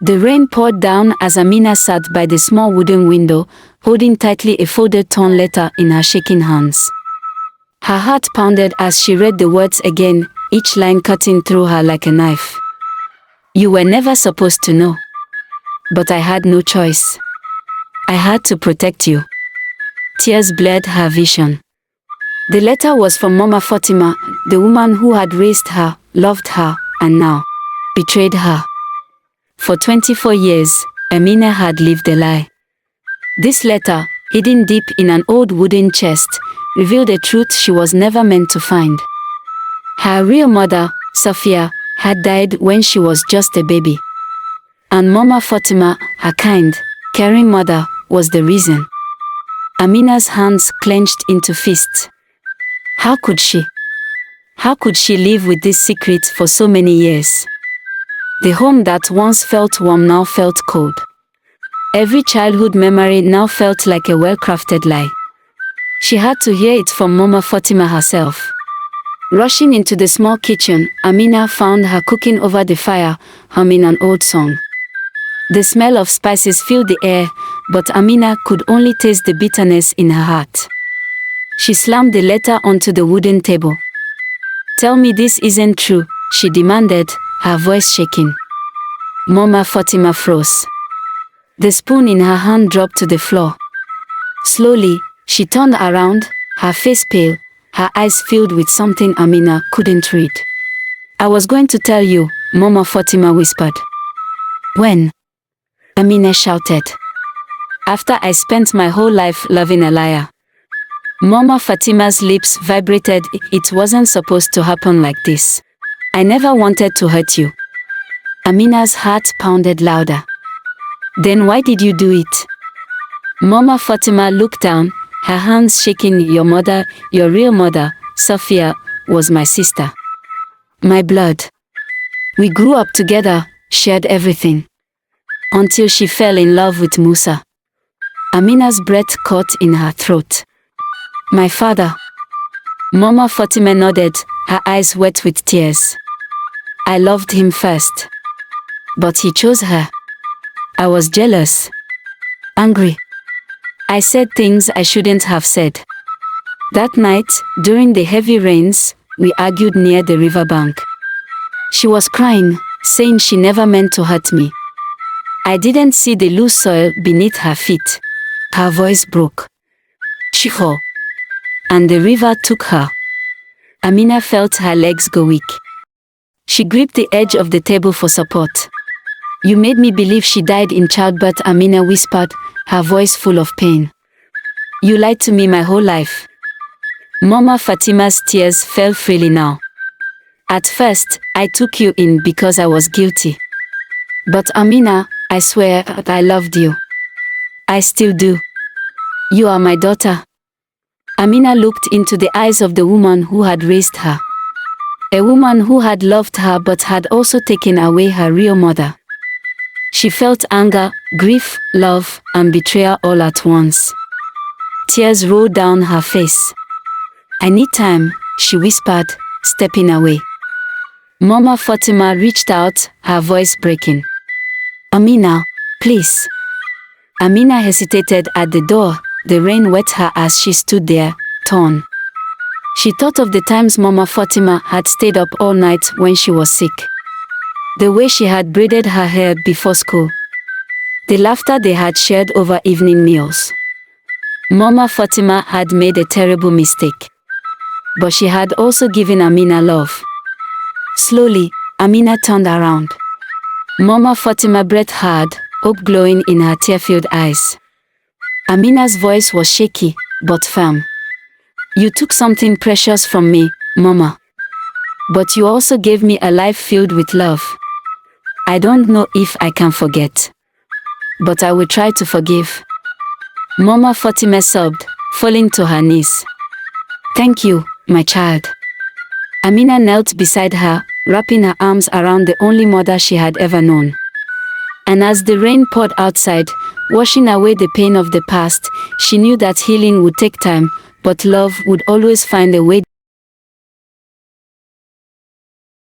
The rain poured down as Amina sat by the small wooden window, holding tightly a folded torn letter in her shaking hands. Her heart pounded as she read the words again, each line cutting through her like a knife. You were never supposed to know. But I had no choice. I had to protect you. Tears blurred her vision. The letter was from Mama Fatima, the woman who had raised her, loved her, and now betrayed her. For 24 years, Amina had lived a lie. This letter, hidden deep in an old wooden chest, revealed a truth she was never meant to find. Her real mother, Sophia, had died when she was just a baby. And Mama Fatima, her kind, caring mother, was the reason. Amina's hands clenched into fists. How could she? How could she live with this secret for so many years? The home that once felt warm now felt cold. Every childhood memory now felt like a well-crafted lie. She had to hear it from Mama Fatima herself. Rushing into the small kitchen, Amina found her cooking over the fire, humming an old song. The smell of spices filled the air, but Amina could only taste the bitterness in her heart. She slammed the letter onto the wooden table. Tell me this isn't true, she demanded, her voice shaking. Mama Fatima froze. The spoon in her hand dropped to the floor. Slowly, she turned around, her face pale, her eyes filled with something Amina couldn't read. I was going to tell you, Mama Fatima whispered. When? Amina shouted. After I spent my whole life loving a liar. Mama Fatima's lips vibrated. It wasn't supposed to happen like this. I never wanted to hurt you. Amina's heart pounded louder. Then why did you do it? Mama Fatima looked down, her hands shaking. Your mother, your real mother, Sophia, was my sister. My blood. We grew up together, shared everything. Until she fell in love with Musa. Amina's breath caught in her throat. My father. Mama Fatima nodded, her eyes wet with tears. I loved him first. But he chose her. I was jealous. Angry. I said things I shouldn't have said. That night, during the heavy rains, we argued near the riverbank. She was crying, saying she never meant to hurt me. I didn't see the loose soil beneath her feet. Her voice broke. Chiho. And the river took her. Amina felt her legs go weak. She gripped the edge of the table for support. You made me believe she died in childbirth, Amina whispered, her voice full of pain. You lied to me my whole life. Mama Fatima's tears fell freely now. At first, I took you in because I was guilty. But Amina, I swear that I loved you. I still do. You are my daughter. Amina looked into the eyes of the woman who had raised her. A woman who had loved her but had also taken away her real mother. She felt anger, grief, love, and betrayal all at once. Tears rolled down her face. I need time, she whispered, stepping away. Mama Fatima reached out, her voice breaking. Amina, please. Amina hesitated at the door, the rain wet her as she stood there, torn. She thought of the times Mama Fatima had stayed up all night when she was sick. The way she had braided her hair before school. The laughter they had shared over evening meals. Mama Fatima had made a terrible mistake. But she had also given Amina love. Slowly, Amina turned around. Mama Fatima breathed hard, hope glowing in her tear-filled eyes. Amina's voice was shaky, but firm. You took something precious from me, Mama. But you also gave me a life filled with love. I don't know if I can forget. But I will try to forgive. Mama Fatima sobbed, falling to her knees. Thank you, my child. Amina knelt beside her, wrapping her arms around the only mother she had ever known. And as the rain poured outside, washing away the pain of the past, she knew that healing would take time, but love would always find a way.